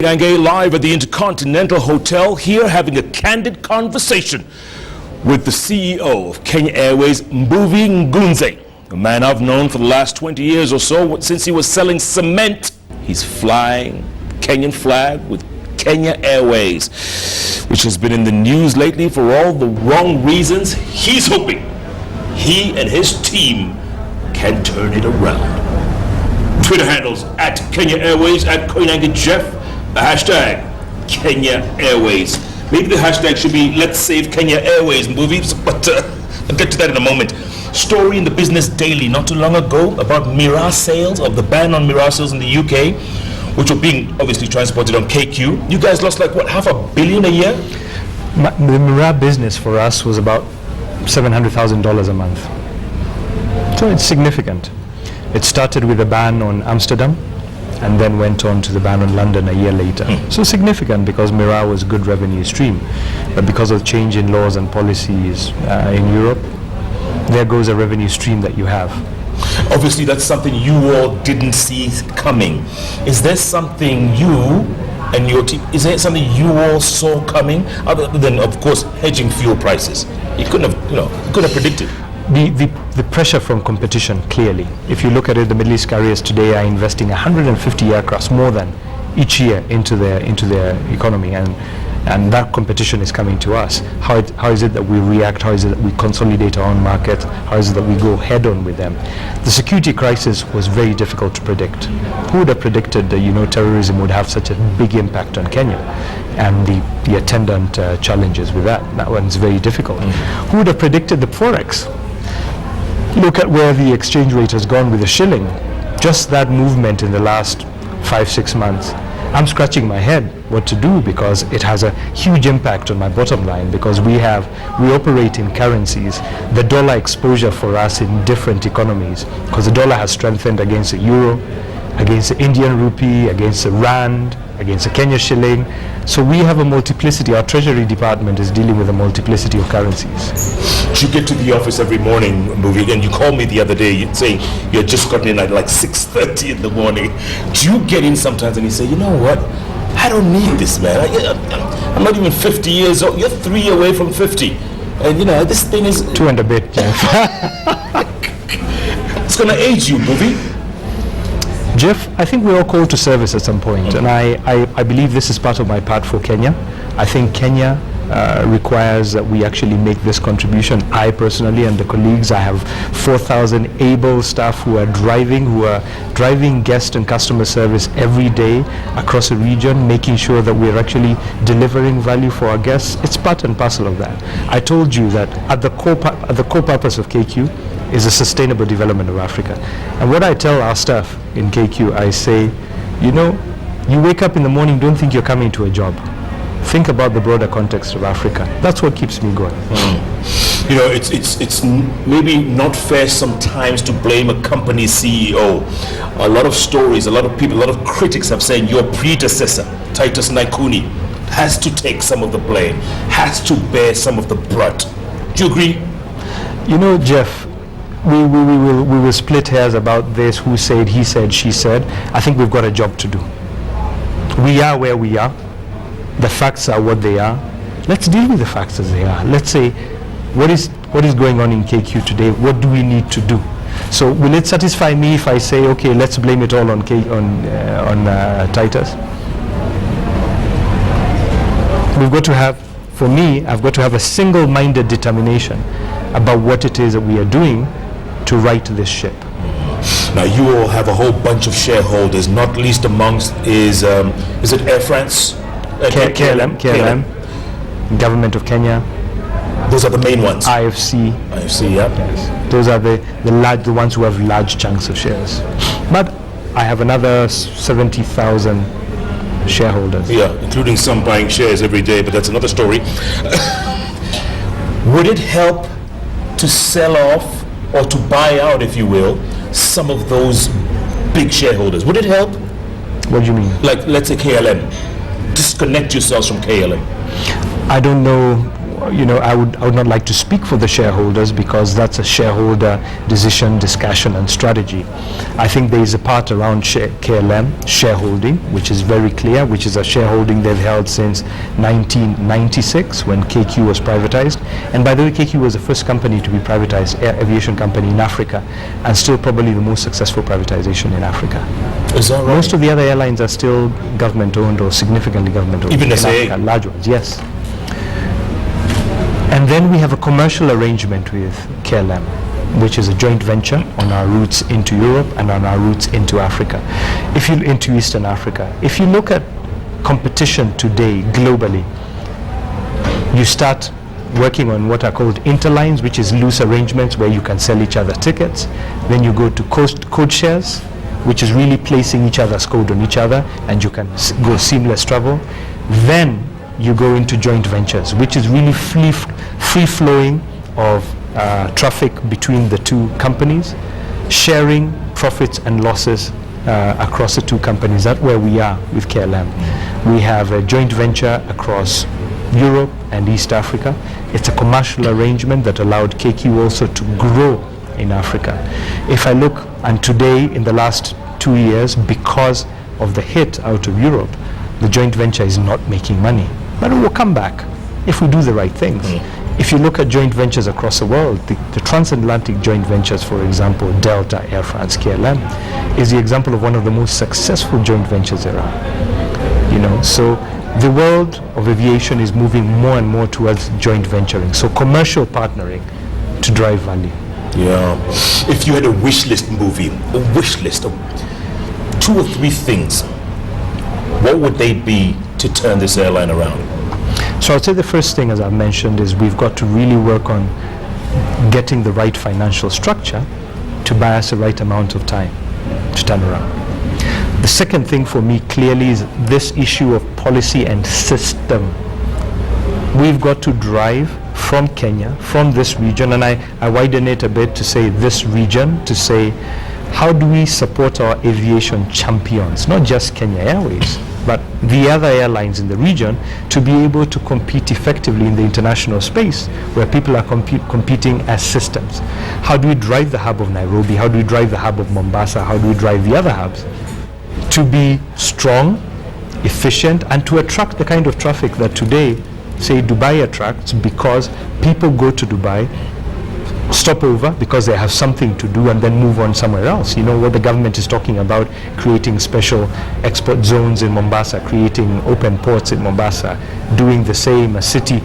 Koinange live at the Intercontinental Hotel here, having a candid conversation with the CEO of Kenya Airways, Mbuvi Ngunze, a man I've known for the last 20 years or so. Since he was selling cement, he's flying Kenyan flag with Kenya Airways, which has been in the news lately for all the wrong reasons. He's hoping he and his team can turn it around. Twitter handles at Kenya Airways, at Koinange Jeff, the hashtag Kenya Airways. Maybe the hashtag should be Let's Save Kenya Airways, Mbuvi, but I'll get to that in a moment. Story in the Business Daily not too long ago about Mirror sales, of the ban on Mirror sales in the UK, which were being obviously transported on KQ. You guys lost like what, $500 million a year? The Mirror business for us was about $700,000 a month. So it's significant. It started with a ban on Amsterdam, and then went on to the ban on London a year later. So significant because Mirror was a good revenue stream. But because of change in laws and policies in Europe, there goes a revenue stream that you have. Obviously that's something you all didn't see coming. Is there something you and your team, is there something you all saw coming, other than of course hedging fuel prices? You couldn't have predicted. The pressure from competition, clearly. If you look at it, the Middle East carriers today are investing 150 aircrafts more than each year into their economy, and that competition is coming to us. How is it that we react? How is it that we consolidate our own market? How is it that we go head on with them? The security crisis was very difficult to predict. Who would have predicted that terrorism would have such a big impact on Kenya, and the attendant challenges with that? That one's very difficult. Who would have predicted the Forex? Look at where the exchange rate has gone with the shilling. Just that movement in the last 5-6 months. I'm scratching my head what to do, because it has a huge impact on my bottom line, because we operate in currencies. The dollar exposure for us in different economies, because the dollar has strengthened against the euro, against the Indian rupee, against the rand, against the Kenya shilling. So we have a multiplicity. Our treasury department is dealing with a multiplicity of currencies. You get to the office every morning, Mbuvi, and you called me the other day saying you had just gotten in at like 6:30 in the morning. Do you get in sometimes and you say, you know what, I don't need this, man. I'm not even 50 years old. You're 3 away from 50. And this thing is 2 and a bit, Jeff. It's going to age you, Mbuvi. Jeff, I think we're all called to service at some point, and I believe this is part of my part for Kenya. I think Kenya requires that we actually make this contribution. I personally and the colleagues, I have 4,000 able staff who are driving guest and customer service every day across the region, making sure that we're actually delivering value for our guests. It's part and parcel of that. I told you that at the core purpose of KQ is the sustainable development of Africa. And what I tell our staff in KQ, I say, you wake up in the morning, don't think you're coming to a job. Think about the broader context of Africa. That's what keeps me going. It's maybe not fair sometimes to blame a company CEO. A lot of stories, a lot of people, a lot of critics have said your predecessor, Titus Naikuni, has to take some of the blame, has to bear some of the brunt. Do you agree? Jeff, we will split hairs about this, who said, he said, she said. I think we've got a job to do. We are where we are. The facts are what they are. Let's deal with the facts as they are. Let's say, what is going on in KQ today? What do we need to do? So will it satisfy me if I say, okay, let's blame it all on Titus? We've got to have, for me, I've got to have a single-minded determination about what it is that we are doing to right this ship. Now you all have a whole bunch of shareholders, not least amongst is it Air France? KLM, Government of Kenya. Those are the main ones. IFC, yeah. Yes. Those are the ones who have large chunks of shares. But I have another 70,000 shareholders. Yeah, including some buying shares every day, but that's another story. Would it help to sell off or to buy out, if you will, some of those big shareholders? Would it help? What do you mean? Like, let's say KLM. Disconnect yourselves from KLM. I don't know I would not like to speak for the shareholders because that's a shareholder decision, discussion and strategy. I think there is a part around KLM shareholding, which is very clear, which is a shareholding they've held since 1996 when KQ was privatized. And by the way, KQ was the first company to be privatized, aviation company in Africa, and still probably the most successful privatization in Africa. Is that right? Most of the other airlines are still government owned or significantly government owned. Even SAA? Large ones, yes. And then we have a commercial arrangement with KLM, which is a joint venture on our routes into Europe and on our routes into Africa, into Eastern Africa. If you look at competition today globally, you start working on what are called interlines, which is loose arrangements where you can sell each other tickets. Then you go to code shares, which is really placing each other's code on each other, and you can go seamless travel. Then you go into joint ventures, which is really free-flowing of traffic between the two companies, sharing profits and losses across the two companies. That's where we are with KLM. We have a joint venture across Europe and East Africa. It's a commercial arrangement that allowed KQ also to grow in Africa. If I look, and today in the last 2 years, because of the hit out of Europe, the joint venture is not making money. But it will come back if we do the right things. If you look at joint ventures across the world, the transatlantic joint ventures, for example, Delta, Air France, KLM, is the example of one of the most successful joint ventures there are. So the world of aviation is moving more and more towards joint venturing. So commercial partnering to drive value. Yeah. If you had a wish list, Mbuvi, a wish list of 2 or 3 things, what would they be to turn this airline around? So I'd say the first thing, as I've mentioned, is we've got to really work on getting the right financial structure to buy us the right amount of time to turn around. The second thing for me clearly is this issue of policy and system. We've got to drive from Kenya, from this region, and I widen it a bit to say this region, to say how do we support our aviation champions, not just Kenya Airways, but the other airlines in the region, to be able to compete effectively in the international space where people are competing as systems. How do we drive the hub of Nairobi? How do we drive the hub of Mombasa? How do we drive the other hubs to be strong, efficient, and to attract the kind of traffic that today, say, Dubai attracts, because people go to Dubai, stop over because they have something to do, and then move on somewhere else. What the government is talking about, creating special export zones in Mombasa, creating open ports in Mombasa, doing the same, a city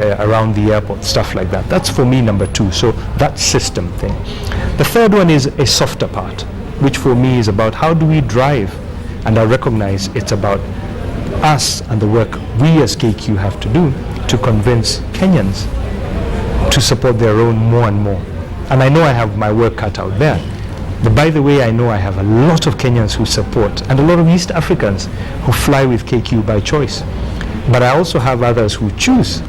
around the airport, stuff like that. That's for me number 2. So that system thing. The third one is a softer part, which for me is about how do we drive, and I recognize it's about us and the work we as KQ have to do to convince Kenyans to support their own more and more. And I know I have my work cut out there. But by the way, I know I have a lot of Kenyans who support, and a lot of East Africans who fly with KQ by choice. But I also have others who choose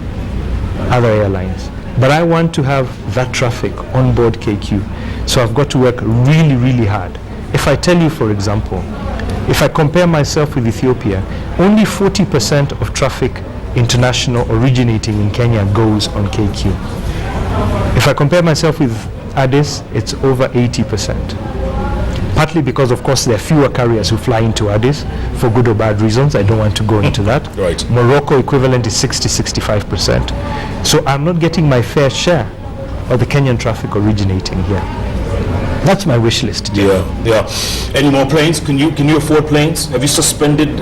other airlines. But I want to have that traffic on board KQ. So I've got to work really, really hard. If I tell you, for example, if I compare myself with Ethiopia, only 40% of traffic international originating in Kenya goes on KQ. If I compare myself with Addis, it's over 80%. Partly because, of course, there are fewer carriers who fly into Addis for good or bad reasons. I don't want to go into that. Right. Morocco equivalent is 60-65%. So I'm not getting my fair share of the Kenyan traffic originating here. That's my wish list. Yeah. Any more planes? Can you afford planes? Have you suspended?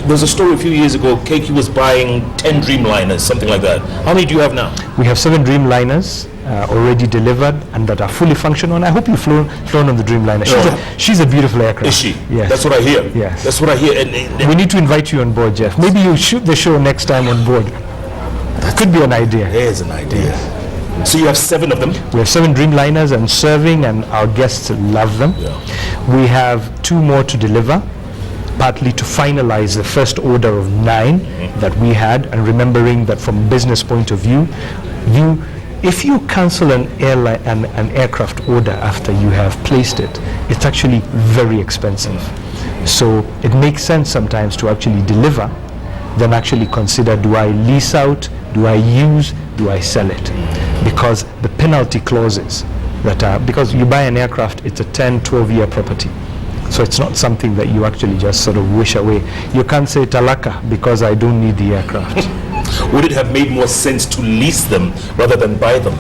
There's a story a few years ago. KQ was buying 10 Dreamliners, something like that. How many do you have now? We have 7 Dreamliners already delivered and that are fully functional. And I hope you've flown on the Dreamliner. She's a beautiful aircraft. Is she? Yes. That's what I hear. Yes. That's what I hear. And we need to invite you on board, Jeff. Maybe you shoot the show next time on board. That could be an idea. There's an idea. Yes. So you have 7 of them? We have 7 Dreamliners and serving, and our guests love them. Yeah. We have 2 more to deliver, partly to finalize the first order of 9 that we had, and remembering that from a business point of view, if you cancel an aircraft order after you have placed it, it's actually very expensive. So it makes sense sometimes to actually deliver then actually consider, do I lease out, do I use, do I sell it? Because the penalty clauses that are, because you buy an aircraft, it's a 10, 12-year property. So it's not something that you actually just sort of wish away. You can't say talaka because I don't need the aircraft. Would it have made more sense to lease them rather than buy them?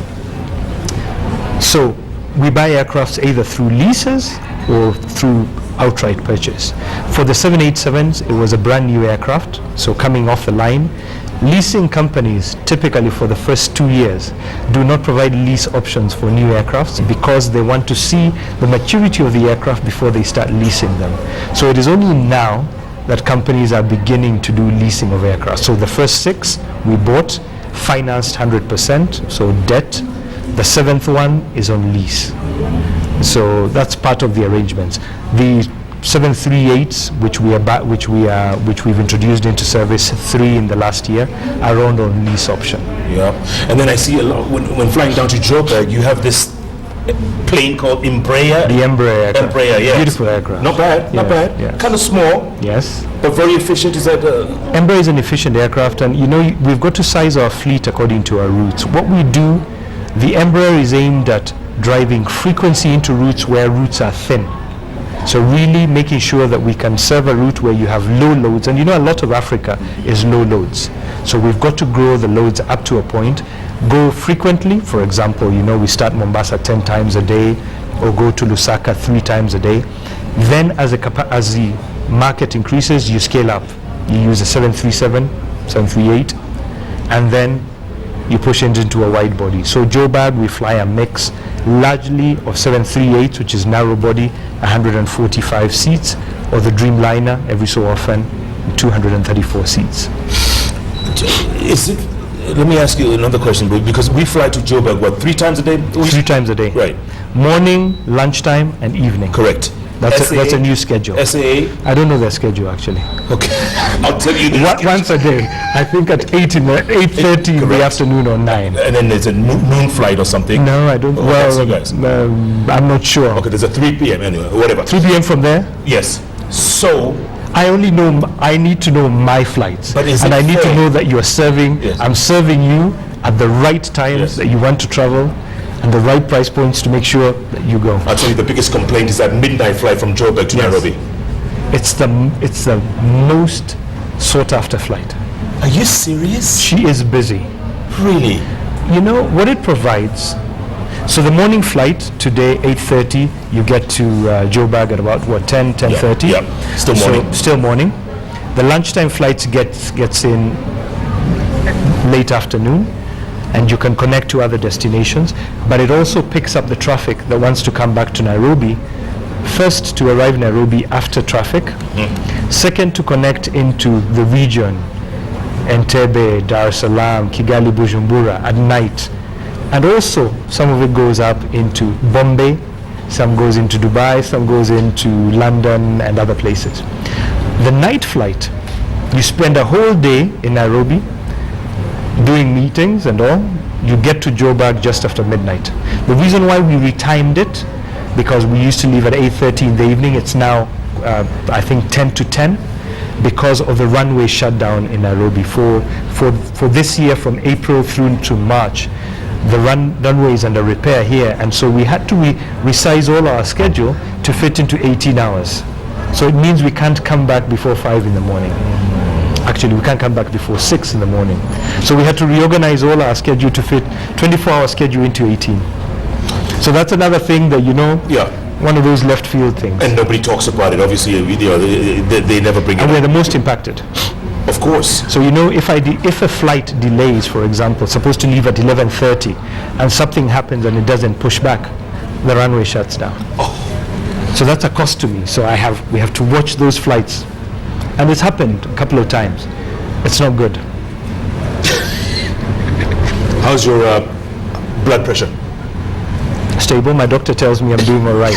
So we buy aircrafts either through leases or through outright purchase. For the 787s, it was a brand new aircraft, so coming off the line. Leasing companies, typically for the first 2 years, do not provide lease options for new aircrafts because they want to see the maturity of the aircraft before they start leasing them. So it is only now that companies are beginning to do leasing of aircraft. So the first 6 we bought, financed 100%, so debt. The 7th one is on lease. So that's part of the arrangements. The 738s, which we've introduced into service, 3 in the last year, are on lease option. Yeah, and then I see a lot when flying down to Joburg, you have this plane called Embraer. The Embraer aircraft. Embraer, yes. Beautiful aircraft. Not bad, not bad. Yes. Kind of small. Yes. But very efficient. Is that? Embraer is an efficient aircraft, and we've got to size our fleet according to our routes. What we do, the Embraer is aimed at driving frequency into routes where routes are thin. So really making sure that we can serve a route where you have low loads, and a lot of Africa is low loads. So we've got to grow the loads up to a point, go frequently. For example, we start Mombasa 10 times a day, or go to Lusaka 3 times a day. Then as the market increases, you scale up. You use a 737, 738, and then you push it into a wide body. So Joburg, we fly a mix largely of 738, which is narrow body, 145 seats, or the Dreamliner every so often, 234 seats. Is it? Let me ask you another question, because we fly to Joburg, 3 times a day? 3 times a day. Right. Morning, lunchtime, and evening. Correct. That's a new schedule. SAA? I don't know their schedule actually. Okay. I'll tell you this. Once a day. I think at 8:30 in the afternoon or 9. And then there's a noon flight or something? No, I don't. I'm not sure. Okay, there's a 3 p.m. anyway, whatever. 3 p.m. from there? Yes. So I need to know my flights. And I need to know that you are serving, yes. I'm serving you at the right times yes. that you want to travel, and the right price points to make sure that you go. I'll tell you, the biggest complaint is that midnight flight from Joburg to yes. Nairobi. It's the most sought after flight. Are you serious? She is busy. Really? What it provides. So the morning flight today, 8:30, you get to Joburg at about 10:30. Yeah. Still morning. So, still morning. The lunchtime flights gets in late afternoon, and you can connect to other destinations, but it also picks up the traffic that wants to come back to Nairobi. First, to arrive in Nairobi after traffic. Second, to connect into the region, Entebbe, Dar es Salaam, Kigali, Bujumbura at night. And also, some of it goes up into Bombay, some goes into Dubai, some goes into London and other places. The night flight, you spend a whole day in Nairobi doing meetings and all. You get to Joburg just after midnight. The reason why we retimed it, because we used to leave at 8:30 in the evening, it's now I think 10 to 10, because of the runway shutdown in Nairobi. For this year, from April through to March, the runway is under repair here, and so we had to resize all our schedule to fit into 18 hours. So it means we can't come back before 5 in the morning. Actually, we can't come back before 6 in the morning. So we had to reorganize all our schedule to fit 24-hour schedule into 18. So that's another thing that, yeah. one of those left field things. And nobody talks about it. Obviously, they never bring it And up. we're the most impacted. Of course. So if a flight delays, for example, supposed to leave at 11:30, and something happens and it doesn't push back, the runway shuts down. Oh. So that's a cost to me. So we have to watch those flights, and it's happened a couple of times. It's not good. How's your blood pressure? Stable. My doctor tells me I'm doing all right.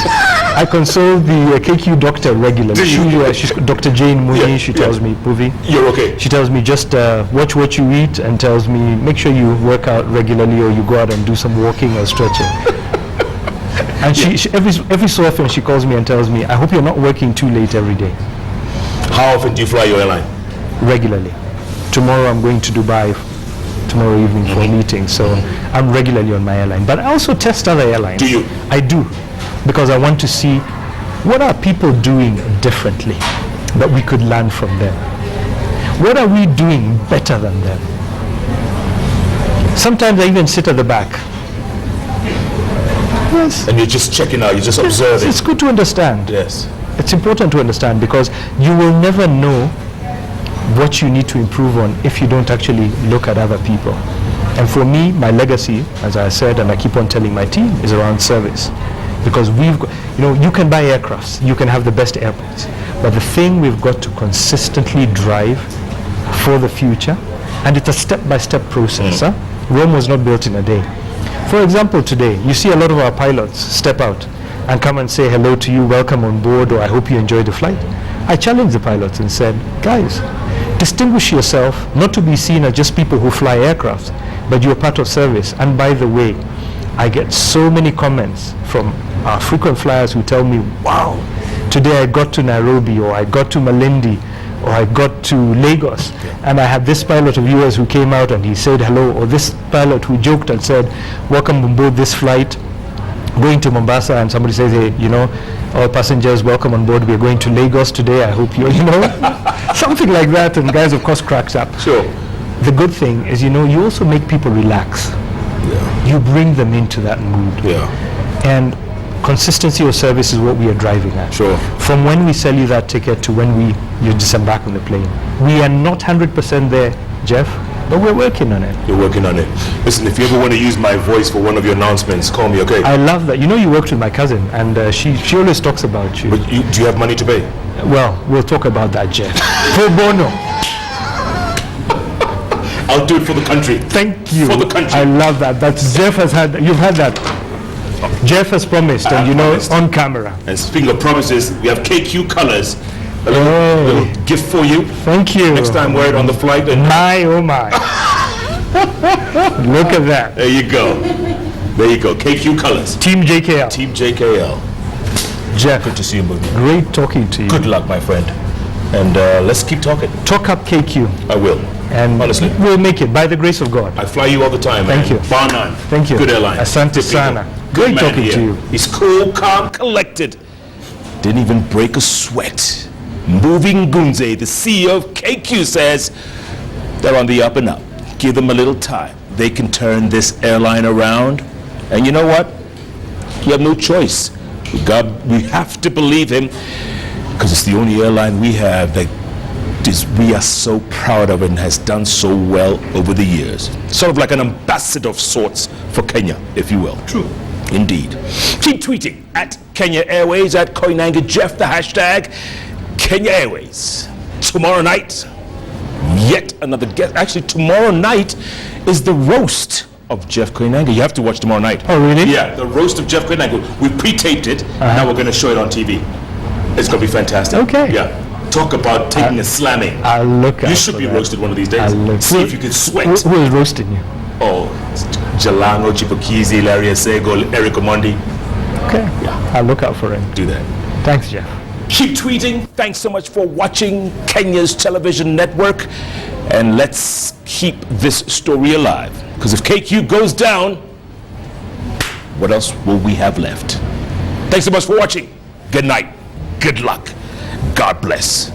I consult the KQ doctor regularly. She's Dr. Jane Muni. She tells me, Mbuvi, you're okay. She tells me just watch what you eat, and tells me make sure you work out regularly, or you go out and do some walking or stretching. And she every so often she calls me and tells me, I hope you're not working too late every day. How often do you fly your airline? Regularly. Tomorrow I'm going to Dubai tomorrow evening for a meeting, so I'm regularly on my airline. But I also test other airlines. Do you? I do, because I want to see what are people doing differently that we could learn from them. What are we doing better than them? Sometimes I even sit at the back. Yes. And you're just checking out, you're just observing. It's good to understand. Yes. It's important to understand, because you will never know what you need to improve on if you don't actually look at other people. And for me, my legacy, as I said, and I keep on telling my team, is around service. Because we've got, you can buy aircrafts, you can have the best airports, but the thing we've got to consistently drive for the future, and it's a step-by-step process. Rome was not built in a day. For example, today, you see a lot of our pilots step out and come and say hello to you, welcome on board, or I hope you enjoyed the flight. I challenged the pilots and said, guys, distinguish yourself, not to be seen as just people who fly aircraft, but you're part of service. And by the way, I get so many comments from our frequent flyers who tell me, wow, today I got to Nairobi, or I got to Malindi, or I got to Lagos, and I had this pilot of yours who came out and he said hello, or this pilot who joked and said, welcome on board this flight, going to Mombasa, and somebody says, hey, all passengers, welcome on board, we're going to Lagos today, I hope you're, something like that, and guys, of course, cracks up. Sure. The good thing is, you also make people relax. Yeah. You bring them into that mood. Yeah. And consistency of service is what we are driving at. Sure. From when we sell you that ticket to when you disembark on the plane. We are not 100% there, Jeff, but we're working on it. You're working on it. Listen, if you ever want to use my voice for one of your announcements, call me, okay? I love that. You worked with my cousin, and she always talks about you. But do you have money to pay? Well, we'll talk about that, Jeff. Pro bono. I'll do it for the country. Thank you. For the country. I love that. That's Jeff has had. You've had that. Jeff has promised, and promised. on camera. And speaking of promises, we have KQ colors. A little gift for you. Thank you. Next time, wear it on the flight. And my, oh my. Look at that. there you go. There you go. KQ colors. Team JKL. Team JKL. Jeff, Good to see you, Mbuvi. great talking to you. Good luck, my friend. And let's keep talking. Talk up KQ. I will. And Honestly. we'll make it by the grace of God. I fly you all the time, man. Thank you. Bar none. Thank you. Good airline. Asante Good people. sana. Good Great man talking here. to you. He's cool, calm, collected. Didn't even break a sweat. Mbuvi Ngunze, the CEO of KQ, says they're on the up and up. Give them a little time. They can turn this airline around. And you know what? You have no choice. We have to believe him, because it's the only airline we have that we are so proud of and has done so well over the years. Sort of like an ambassador of sorts for Kenya, if you will. True. Indeed. Keep tweeting at Kenya Airways, at Koinange Jeff, the hashtag Kenya Airways. Tomorrow night, yet another guest. Actually, tomorrow night is the roast of Jeff Koinange. You have to watch tomorrow night. Oh, really? Yeah, the roast of Jeff Koinange. We pre-taped it, now we're going to show it on TV. It's going to be fantastic. Okay. Yeah. Talk about taking a slamming. I'll look out You should for be that. roasted one of these days. I'll look. See if you can sweat. Who is roasting you? Oh, Jalango, Chipukizi, Larry Asego, Eric Omondi. Okay. Yeah. I'll look out for him. Do that. Thanks, Jeff. Keep tweeting. Thanks so much for watching Kenya's television network. And let's keep this story alive. Because if KQ goes down, what else will we have left? Thanks so much for watching. Good night. Good luck. God bless.